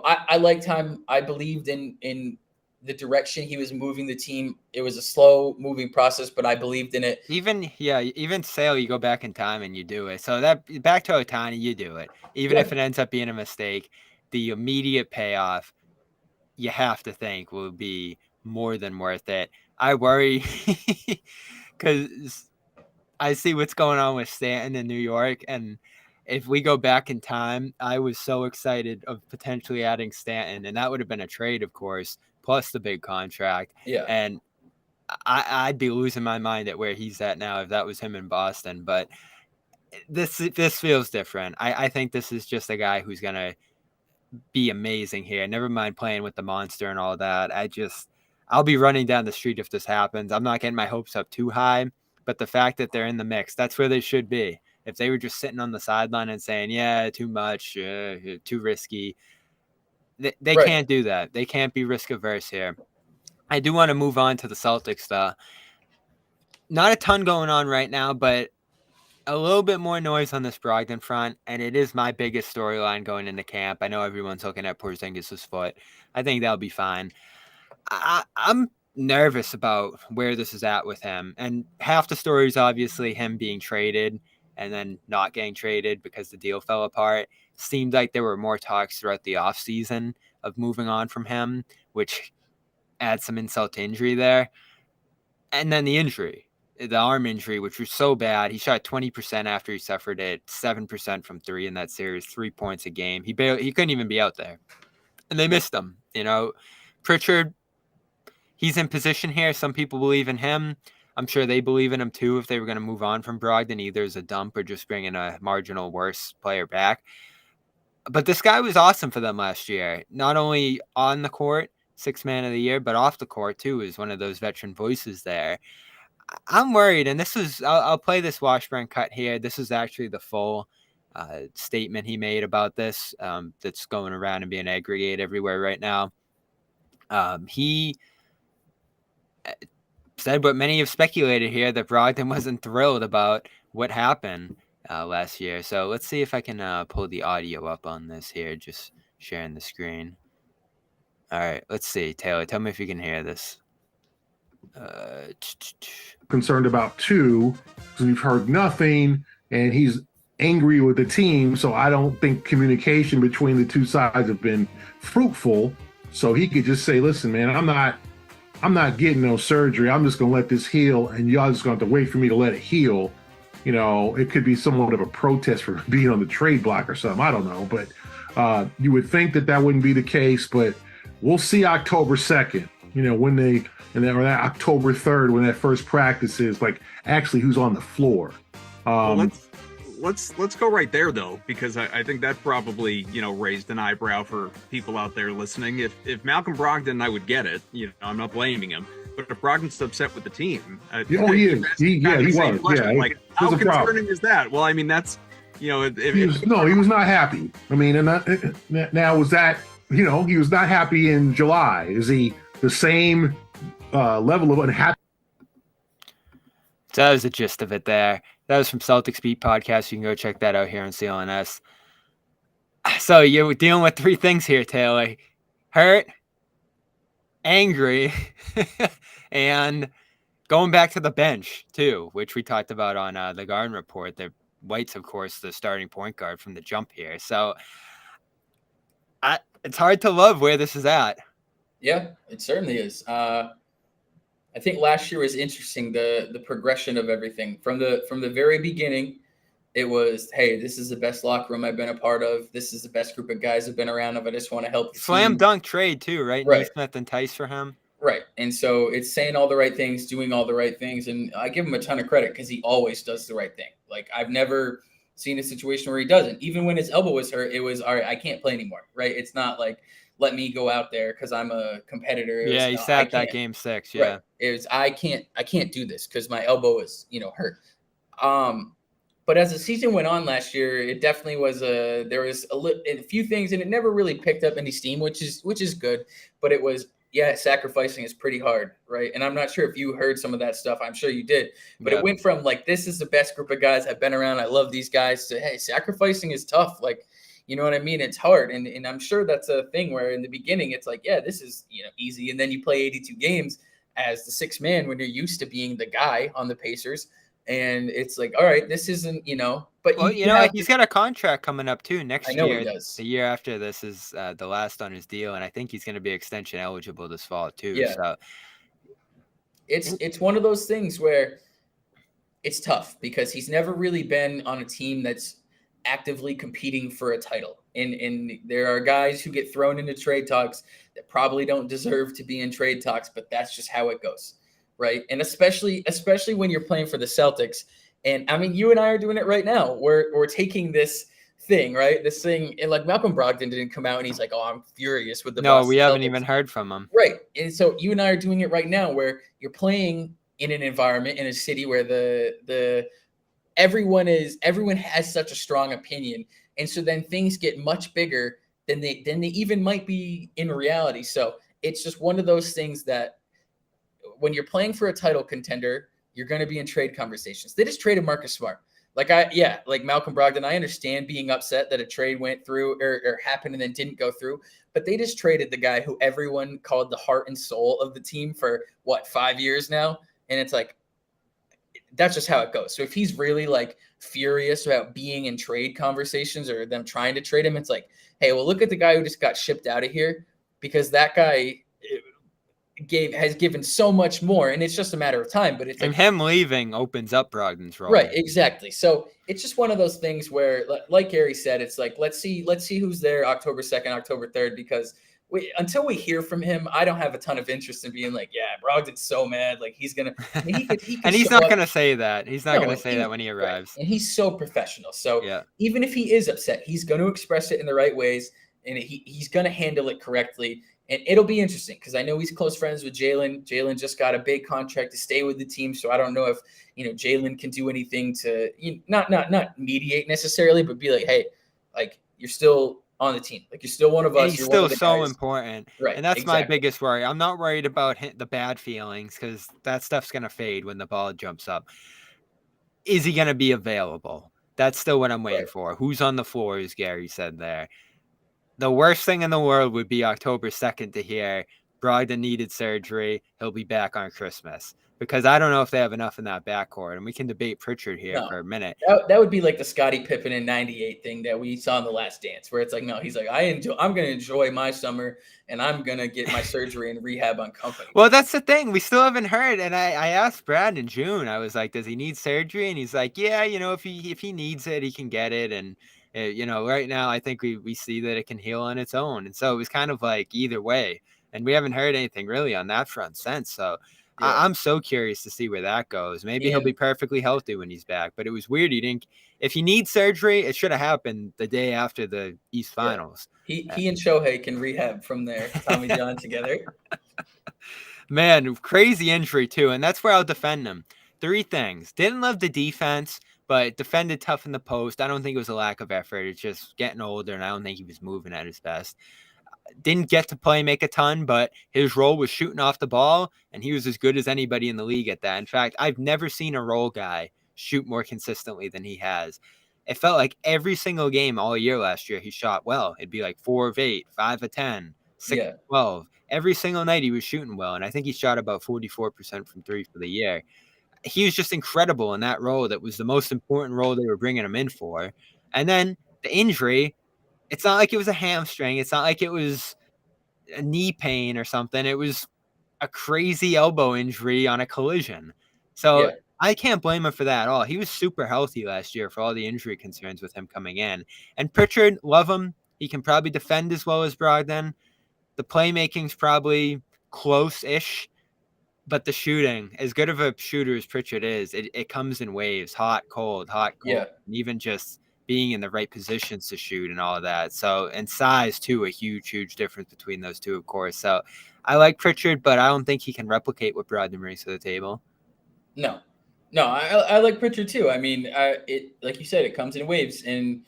I liked him. I believed in the direction he was moving the team. It was a slow moving process, but I believed in it. Even Sale, you go back in time and you do it. So that back to Ohtani, you do it. Even if it ends up being a mistake, the immediate payoff, you have to think, will be more than worth it. I worry because I see what's going on with Stanton in New York, and if we go back in time, I was so excited of potentially adding Stanton, and that would have been a trade, of course, plus the big contract. Yeah. And I'd be losing my mind at where he's at now if that was him in Boston. But this feels different. I think this is just a guy who's gonna be amazing here. Never mind playing with the monster and all that. I'll be running down the street if this happens. I'm not getting my hopes up too high, but the fact that they're in the mix, that's where they should be. If they were just sitting on the sideline and saying, yeah, too much, too risky, they Right. can't do that. They can't be risk averse here. I do want to move on to the Celtics, though. Not a ton going on right now, but a little bit more noise on this Brogdon front, and it is my biggest storyline going into camp. I know everyone's looking at Porzingis' foot. I think that'll be fine. I'm nervous about where this is at with him, and half the story is obviously him being traded and then not getting traded because the deal fell apart. Seemed like there were more talks throughout the offseason of moving on from him, which adds some insult to injury there. And then the injury, the arm injury, which was so bad. He shot 20% after he suffered it, 7% from three in that series, 3 points a game. He couldn't even be out there. And they missed him. Pritchard, he's in position here. Some people believe in him. I'm sure they believe in him too if they were going to move on from Brogdon, either as a dump or just bringing a marginal worse player back. But this guy was awesome for them last year. Not only on the court, sixth man of the year, but off the court too, is one of those veteran voices there. I'm worried, and I'll play this Washburn cut here. This is actually the full statement he made about this that's going around and being aggregated everywhere right now. He said what many have speculated here, that Brogdon wasn't thrilled about what happened last year. So let's see if I can pull the audio up on this here, just sharing the screen. All right, let's see. Taylor, tell me if you can hear this. Concerned about too, because we've heard nothing, and he's angry with the team. So I don't think communication between the two sides have been fruitful. So he could just say, "Listen, man, I'm not getting no surgery. I'm just gonna let this heal, and y'all just gonna have to wait for me to let it heal." It could be somewhat of a protest for being on the trade block or something. I don't know, but you would think that wouldn't be the case. But we'll see October 2nd. Or that October 3rd, when that first practice is, like, actually who's on the floor. Well, let's go right there though, because I think that probably raised an eyebrow for people out there listening. If Malcolm Brogdon, I would get it. I'm not blaming him, but if Brogdon's upset with the team, he is. He was. Yeah, like, how concerning is that? Well, I mean, that's he was not happy. I mean, and now was that he was not happy in July? Is he the same level of unhappy? So that was the gist of it there. That was from Celtics Beat Podcast. You can go check that out here on CLNS. So you're dealing with three things here, Taylor. Hurt, angry, and going back to the bench, too, which we talked about on the Garden Report. The White's, of course, the starting point guard from the jump here. So it's hard to love where this is at. Yeah, it certainly is. I think last year was interesting, the progression of everything. From the very beginning, it was, hey, this is the best locker room I've been a part of. This is the best group of guys I've been around of. I just want to help the Slam team. dunk trade too, right? Nesmith and Tice for him. Right. And so it's saying all the right things, doing all the right things. And I give him a ton of credit because he always does the right thing. Like, I've never seen a situation where he doesn't. Even when his elbow was hurt, it was, all right, I can't play anymore. Right. It's not like, let me go out there because I'm a competitor. It was, Yeah, he no, I sat that can't. game 6. Right. Yeah. It was, I can't do this because my elbow is, hurt. But as the season went on last year, it definitely was there was a few things, and it never really picked up any steam, which is good. But it was, yeah, sacrificing is pretty hard, right? And I'm not sure if you heard some of that stuff. I'm sure you did. But Yeah. it went from like, this is the best group of guys I've been around, I love these guys, to, hey, sacrificing is tough. Like, you know what I mean? It's hard. And I'm sure that's a thing where in the beginning it's like, yeah, this is, easy. And then you play 82 games as the sixth man when you're used to being the guy on the Pacers. And it's like, all right, this isn't, but Well, you have he's to, got a contract coming up too I next know he year. does. The year after this is the last on his deal, and I think he's going to be extension eligible this fall too. Yeah. So It's one of those things where it's tough because he's never really been on a team that's actively competing for a title. And there are guys who get thrown into trade talks that probably don't deserve to be in trade talks, but that's just how it goes, right? And especially when you're playing for the Celtics. And I mean, you and I are doing it right now. We're taking this thing, right? This thing, and like Malcolm Brogdon didn't come out and he's like, "Oh, I'm furious with the no, Boston we haven't Celtics." even heard from him. Right. And so you and I are doing it right now where you're playing in an environment in a city where the everyone has such a strong opinion. And so then things get much bigger than they even might be in reality. So it's just one of those things that when you're playing for a title contender, you're going to be in trade conversations. They just traded Marcus Smart. Like Malcolm Brogdon, I understand being upset that a trade went through or happened and then didn't go through, but they just traded the guy who everyone called the heart and soul of the team for 5 years now. And it's like, that's just how it goes. So if he's really like furious about being in trade conversations or them trying to trade him, it's like, hey, well, look at the guy who just got shipped out of here, because that guy has given so much more, and it's just a matter of time. But it's And like, him leaving opens up Brogdon's role. right, exactly. So it's just one of those things where, like Gary said, it's like, let's see who's there October 2nd, October 3rd, because until we hear from him, I don't have a ton of interest in being like, yeah, Brogdon's so mad, like he's gonna. I mean, he could And he's show not up. going to say that. He's not No, going to and say that when he right, arrives. and he's so professional. So Yeah. even if he is upset, he's going to express it in the right ways, and he's going to handle it correctly. And it'll be interesting because I know he's close friends with Jalen. Jalen just got a big contract to stay with the team, so I don't know if Jalen can do anything to not mediate necessarily, but be like, hey, like, you're still on the team, like, you're still one of us. And he's You're still one of the so guys. important. Right? And that's my Exactly. biggest worry. I'm not worried about the bad feelings because that stuff's going to fade when the ball jumps up. Is he going to be available? That's still what I'm waiting Right. for. Who's on the floor, as Gary said there. The worst thing in the world would be October 2nd to hear Brogdon needed surgery. He'll be back on Christmas. Because I don't know if they have enough in that backcourt. And we can debate Pritchard here for a minute. That would be like the Scottie Pippen in '98 thing that we saw in The Last Dance, where it's like, no, he's like, I'm going to enjoy my summer, and I'm going to get my surgery and rehab on company. Well, that's the thing. We still haven't heard. And I asked Brad in June. I was like, does he need surgery? And he's like, yeah, if he needs it, he can get it. And right now, I think we see that it can heal on its own. And so it was kind of like either way. And we haven't heard anything really on that front since. So Yeah. I'm so curious to see where that goes. Maybe he'll be perfectly healthy when he's back. But it was weird. If he needs surgery, it should have happened the day after the East Finals. He and Shohei can rehab from there, Tommy John together. Man, crazy injury too. And that's where I'll defend him. 3 things. Didn't love the defense, but defended tough in the post. I don't think it was a lack of effort. It's just getting older, and I don't think he was moving at his best. Didn't get to make a ton, but his role was shooting off the ball, and he was as good as anybody in the league at that. In fact, I've never seen a role guy shoot more consistently than he has. It felt like every single game all year last year, he shot well. It'd be like 4 of 8, 5 of 10, 6 of 12. Every single night he was shooting well, and I think he shot about 44% from 3 for the year. He was just incredible in that role. That was the most important role they were bringing him in for. And then the injury, it's not like it was a hamstring. It's not like it was a knee pain or something. It was a crazy elbow injury on a collision. So I can't blame him for that at all. He was super healthy last year for all the injury concerns with him coming in. And Pritchard, love him. He can probably defend as well as Brogdon. The playmaking's probably close-ish, but the shooting, as good of a shooter as Pritchard is, it comes in waves, hot, cold, Yeah. and even just being in the right positions to shoot and all of that. So, and size too, a huge difference between those two, of course. So I like Pritchard, but I don't think he can replicate what Brogdon brings to the table. No, I like Pritchard too. I mean, it like you said, it comes in waves, and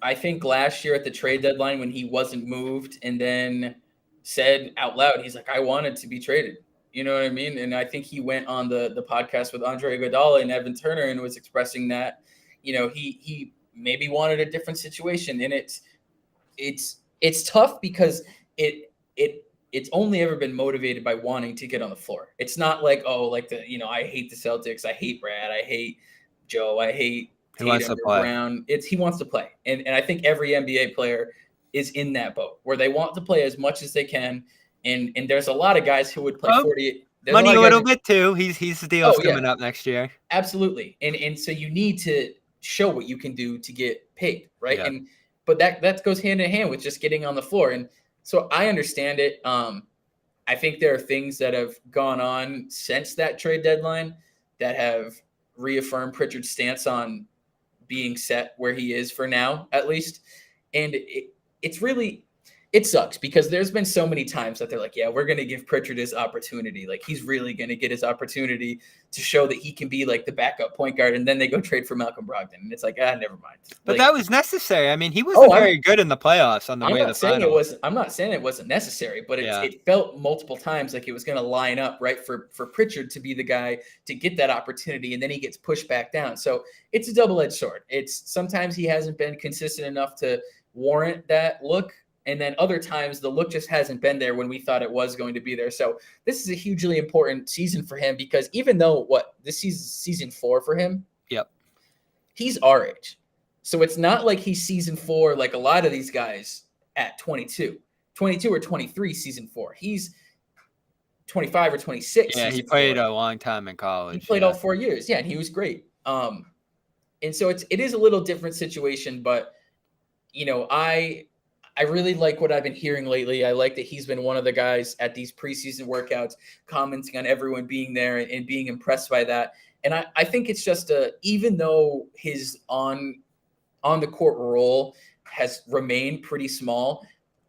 I think last year at the trade deadline when he wasn't moved and then said out loud, he's like, I wanted to be traded. You know what I mean? And I think he went on the podcast with Andre Iguodala and Evan Turner and was expressing that, he maybe wanted a different situation. And it's tough because it's only ever been motivated by wanting to get on the floor. It's not like, I hate the Celtics. I hate Brad. I hate Joe. I hate Tatum or Brown. He wants to play. And I think every NBA player is in that boat where they want to play as much as they can. And there's a lot of guys who would play 40. Money a little bit too. He's the deal's coming up next year. Absolutely. And so you need to show what you can do to get paid, right? Yeah. But that goes hand in hand with just getting on the floor. And so I understand it. I think there are things that have gone on since that trade deadline that have reaffirmed Pritchard's stance on being set where he is for now, at least. And it sucks because there's been so many times that they're like, yeah, we're going to give Pritchard his opportunity. Like he's really going to get his opportunity to show that he can be like the backup point guard. And then they go trade for Malcolm Brogdon. And it's like, never mind. But that was necessary. I mean, he wasn't very good in the playoffs on the way to the finals. I'm not saying it wasn't necessary, but it felt multiple times like it was going to line up right for Pritchard to be the guy to get that opportunity. And then he gets pushed back down. So it's a double-edged sword. Sometimes he hasn't been consistent enough to warrant that look. And then other times the look just hasn't been there when we thought it was going to be there. So this is a hugely important season for him because even though this is season 4 for him, yep, he's our age. So it's not like he's season 4 like a lot of these guys at 22 or 23 season 4. He's 25 or 26. Yeah, he played a long time in college. He played all 4 years. Yeah, and he was great. And so it is a little different situation, but I really like what I've been hearing lately. I like that he's been one of the guys at these preseason workouts commenting on everyone being there and being impressed by that. And I think it's just even though his on the court role has remained pretty small,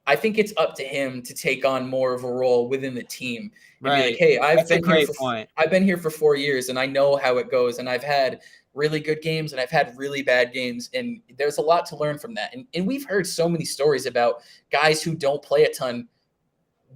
I think it's up to him to take on more of a role within the team. And be like, hey, I've been here for 4 years and I know how it goes. And I've had really good games and I've had really bad games. And there's a lot to learn from that. And we've heard so many stories about guys who don't play a ton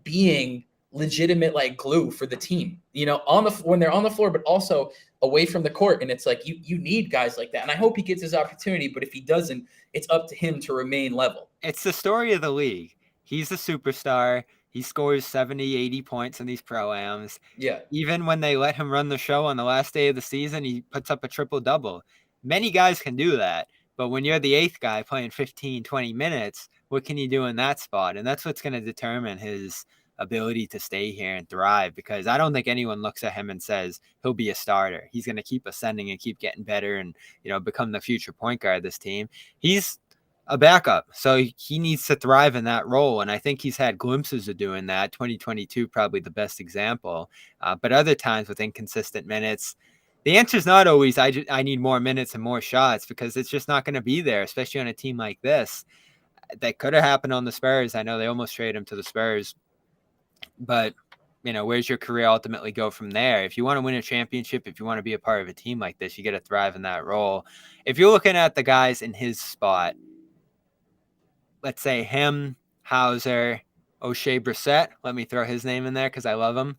being legitimate like glue for the team, when they're on the floor, but also away from the court. And it's like, you need guys like that. And I hope he gets his opportunity, but if he doesn't, it's up to him to remain level. It's the story of the league. He's a superstar. He scores 70, 80 points in these pro-ams. Yeah. Even when they let him run the show on the last day of the season, he puts up a triple-double. Many guys can do that. But when you're the 8th guy playing 15, 20 minutes, what can you do in that spot? And that's what's going to determine his ability to stay here and thrive, because I don't think anyone looks at him and says he'll be a starter. He's going to keep ascending and keep getting better and, become the future point guard of this team. He's a backup, so he needs to thrive in that role, and I think he's had glimpses of doing that. 2022 probably the best example, but other times with inconsistent minutes, the answer is not always I need more minutes and more shots, because it's just not going to be there, especially on a team like this. That could have happened on the Spurs. I know they almost traded him to the Spurs, but where's your career ultimately go from there? If you want to win a championship, if you want to be a part of a team like this, you got to thrive in that role. If you're looking at the guys in his spot, let's say him, Hauser, O'Shea Brissett. Let me throw his name in there because I love him.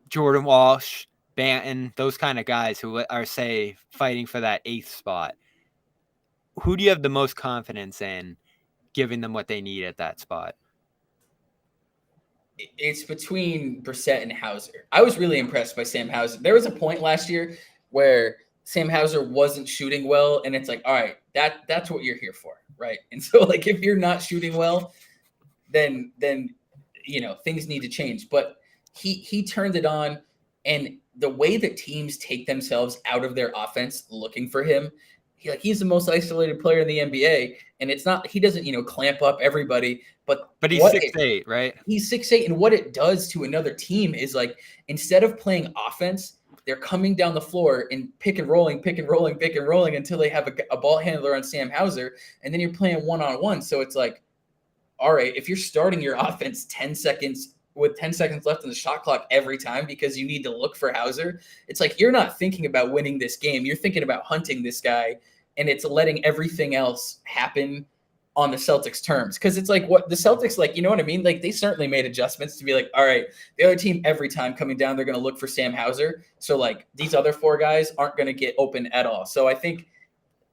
Jordan Walsh, Banton, those kind of guys who are, say, fighting for that 8th spot. Who do you have the most confidence in giving them what they need at that spot? It's between Brissett and Hauser. I was really impressed by Sam Hauser. There was a point last year where Sam Hauser wasn't shooting well, and it's like, all right, that's what you're here for, right? And so, like, if you're not shooting well, then things need to change. But he turned it on, and the way that teams take themselves out of their offense looking for him, he's the most isolated player in the NBA, and it's not he doesn't clamp up everybody, but he's 6'8", right? He's 6'8", and what it does to another team is like instead of playing offense, they're coming down the floor and pick and rolling until they have a ball handler on Sam Hauser, and then you're playing one-on-one. So it's like, all right, if you're starting your offense 10 seconds with 10 seconds left in the shot clock every time because you need to look for Hauser, it's like you're not thinking about winning this game. You're thinking about hunting this guy, and it's letting everything else happen on the Celtics terms. Because it's like what the Celtics, like, you know what I mean? Like, they certainly made adjustments to be like, all right, the other team every time coming down, they're going to look for Sam Hauser. So, like, these other four guys aren't going to get open at all. So I think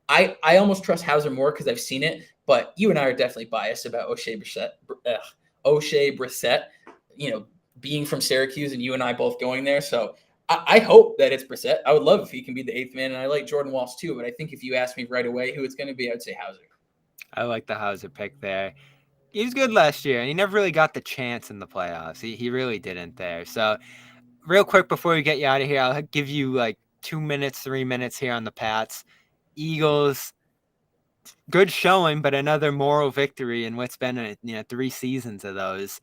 I almost trust Hauser more because I've seen it. But you and I are definitely biased about O'Shea Brissett, being from Syracuse, and you and I both going there. So I hope that it's Brissett. I would love if he can be the eighth man, and I like Jordan Walsh too. But I think if you ask me right away who it's going to be, I'd say Hauser. I like the Hauser pick there. He was good last year, and he never really got the chance in the playoffs. He really didn't there. So real quick before we get you out of here, I'll give you like 2 minutes, 3 minutes here on the Pats. Eagles, good showing, but another moral victory in what's been 3 seasons of those.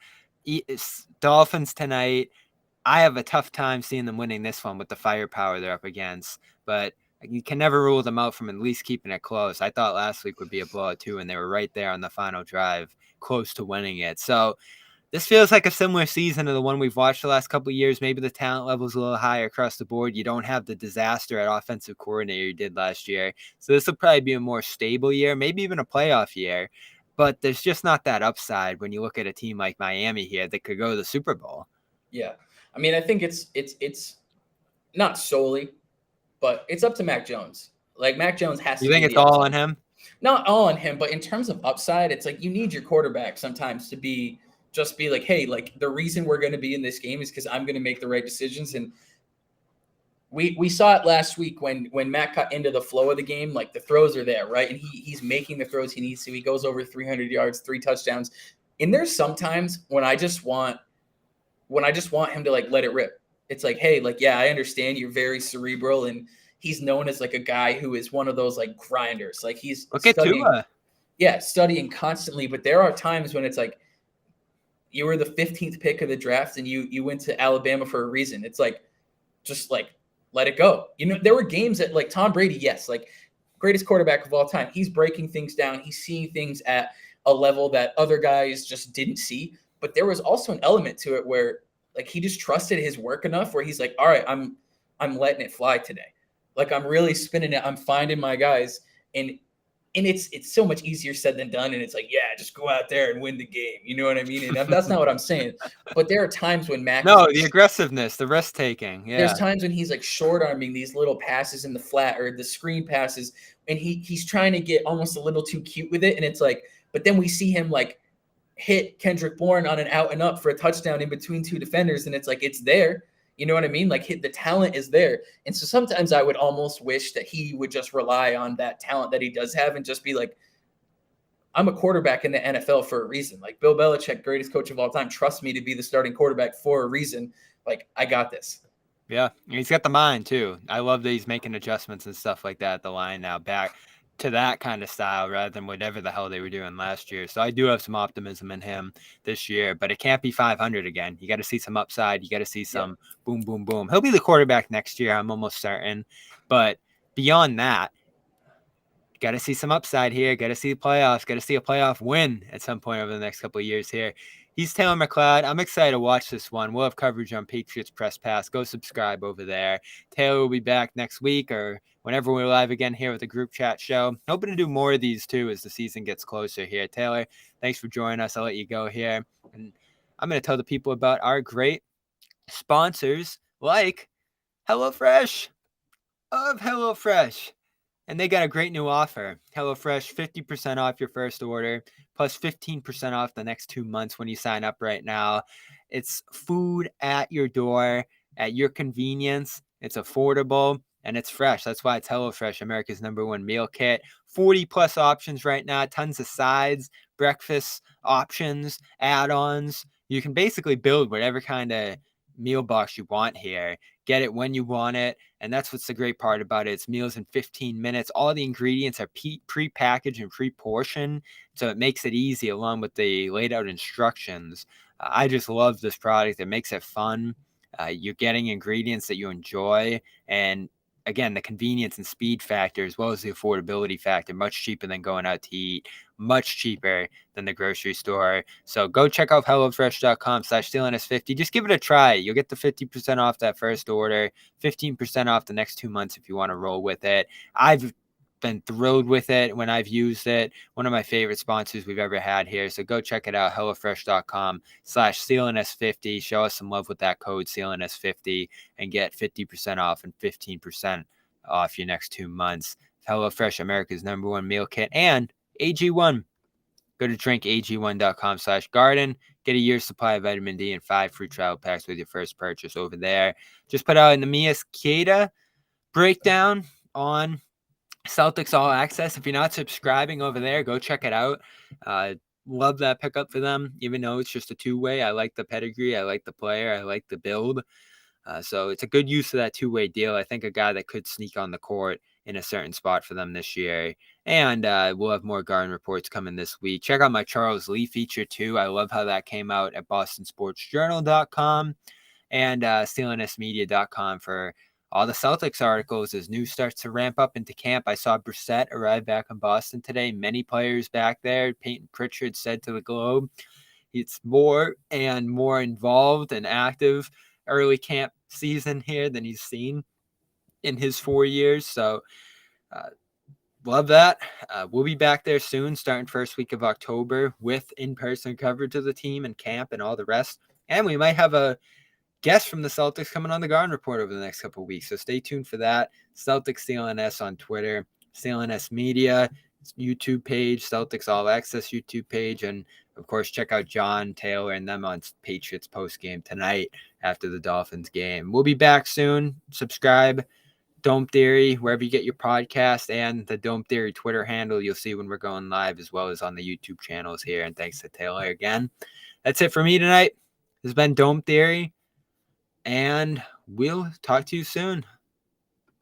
Dolphins tonight. I have a tough time seeing them winning this one with the firepower they're up against, but you can never rule them out from at least keeping it close. I thought last week would be a blowout too, and they were right there on the final drive, close to winning it. So this feels like a similar season to the one we've watched the last couple of years. Maybe the talent level is a little higher across the board. You don't have the disaster at offensive coordinator you did last year. So this will probably be a more stable year, maybe even a playoff year. But there's just not that upside when you look at a team like Miami here that could go to the Super Bowl. Yeah. I mean, I think it's not solely, but it's up to Mac Jones. Like, Mac Jones has to. You think it's all on him? Not all on him, but in terms of upside, it's like you need your quarterback sometimes to be like, hey, like the reason we're going to be in this game is because I'm going to make the right decisions. And we saw it last week when Mac got into the flow of the game, like the throws are there, right? And he's making the throws he needs to. He goes over 300 yards, 3 touchdowns. And there's sometimes when I just want him to like let it rip. It's like, hey, like, yeah, I understand you're very cerebral, and he's known as like a guy who is one of those like grinders. Like he's studying constantly. But there are times when it's like you were the 15th pick of the draft and you went to Alabama for a reason. It's like, just like let it go. There were games that like Tom Brady, yes, like greatest quarterback of all time. He's breaking things down. He's seeing things at a level that other guys just didn't see. But there was also an element to it where like he just trusted his work enough where he's like, all right, I'm letting it fly today. Like I'm really spinning it. I'm finding my guys. And it's so much easier said than done. And it's like, yeah, just go out there and win the game. You know what I mean? And that's not what I'm saying. But there are times when Mac the aggressiveness, the risk taking. Yeah. There's times when he's like short arming these little passes in the flat or the screen passes, and he's trying to get almost a little too cute with it. And it's like, but then we see him like hit Kendrick Bourne on an out and up for a touchdown in between 2 defenders. And it's like, it's there. You know what I mean? Like the talent is there. And so sometimes I would almost wish that he would just rely on that talent that he does have and just be like, I'm a quarterback in the NFL for a reason. Like Bill Belichick, greatest coach of all time, trusts me to be the starting quarterback for a reason. Like I got this. Yeah. He's got the mind too. I love that he's making adjustments and stuff like that at the line now, back to that kind of style rather than whatever the hell they were doing last year. So I do have some optimism in him this year, but it can't be 500 again. You got to see some upside. You got to see some boom, boom, boom. He'll be the quarterback next year, I'm almost certain. But beyond that, you got to see some upside here. Got to see the playoffs. Got to see a playoff win at some point over the next couple of years here. He's Taylor McCloud. I'm excited to watch this one. We'll have coverage on Patriots Press Pass. Go subscribe over there. Taylor will be back next week or whenever we're live again here with the group chat show. Hoping to do more of these too as the season gets closer here. Taylor, thanks for joining us. I'll let you go here. And I'm going to tell the people about our great sponsors like HelloFresh of HelloFresh. And they got a great new offer. HelloFresh, 50% off your first order, plus 15% off the next 2 months when you sign up right now. It's food at your door, at your convenience. It's affordable, and it's fresh. That's why it's HelloFresh, America's #1 meal kit. 40-plus options right now, tons of sides, breakfast options, add-ons. You can basically build whatever kind of meal box you want here. get it when you want it. And that's what's the great part about it. It's meals in 15 minutes. All the ingredients are pre-packaged and pre-portioned, so it makes it easy along with the laid out instructions. I just love this product. It makes it fun. You're getting ingredients that you enjoy, and again, the convenience and speed factor, as well as the affordability factor, much cheaper than going out to eat, much cheaper than the grocery store. So go check out HelloFresh.com/StealinUs50. Just give it a try. You'll get the 50% off that first order, 15% off the next 2 months if you want to roll with it. I've been thrilled with it when I've used it. One of my favorite sponsors we've ever had here. So go check it out, HelloFresh.com/StealinUs50. Show us some love with that code StealinUs50 and get 50% off and 15% off your next 2 months. HelloFresh, America's #1 meal kit, and AG1. Go to drinkag1.com/garden. Get a year's supply of vitamin D and 5 free travel packs with your first purchase over there. Just put out an Amias Keita breakdown on Celtics All Access. If you're not subscribing over there, go check it out. Love that pickup for them, even though it's just a two-way. I like the pedigree. I like the player. I like the build. So it's a good use of that two-way deal. I think a guy that could sneak on the court in a certain spot for them this year. And we'll have more Garden reports coming this week. Check out my Charles Lee feature, too. I love how that came out at BostonSportsJournal.com and StealinUsMedia.com for all the Celtics articles as news starts to ramp up into camp. I saw Brissett arrive back in Boston today. Many players back there. Peyton Pritchard said to the Globe, it's more and more involved and active early camp season here than he's seen in his 4 years. So love that. We'll be back there soon, starting first week of October with in-person coverage of the team and camp and all the rest. And we might have a guest from the Celtics coming on the Garden Report over the next couple of weeks. So stay tuned for that. Celtics CLNS on Twitter, CLNS Media YouTube page, Celtics All Access YouTube page, and of course check out John Taylor and them on Patriots post game tonight after the Dolphins game. We'll be back soon. Subscribe, Dome Theory, wherever you get your podcast, and the Dome Theory Twitter handle. You'll see when we're going live, as well as on the YouTube channels here. And thanks to Taylor again. That's it for me tonight. This has been Dome Theory, and we'll talk to you soon.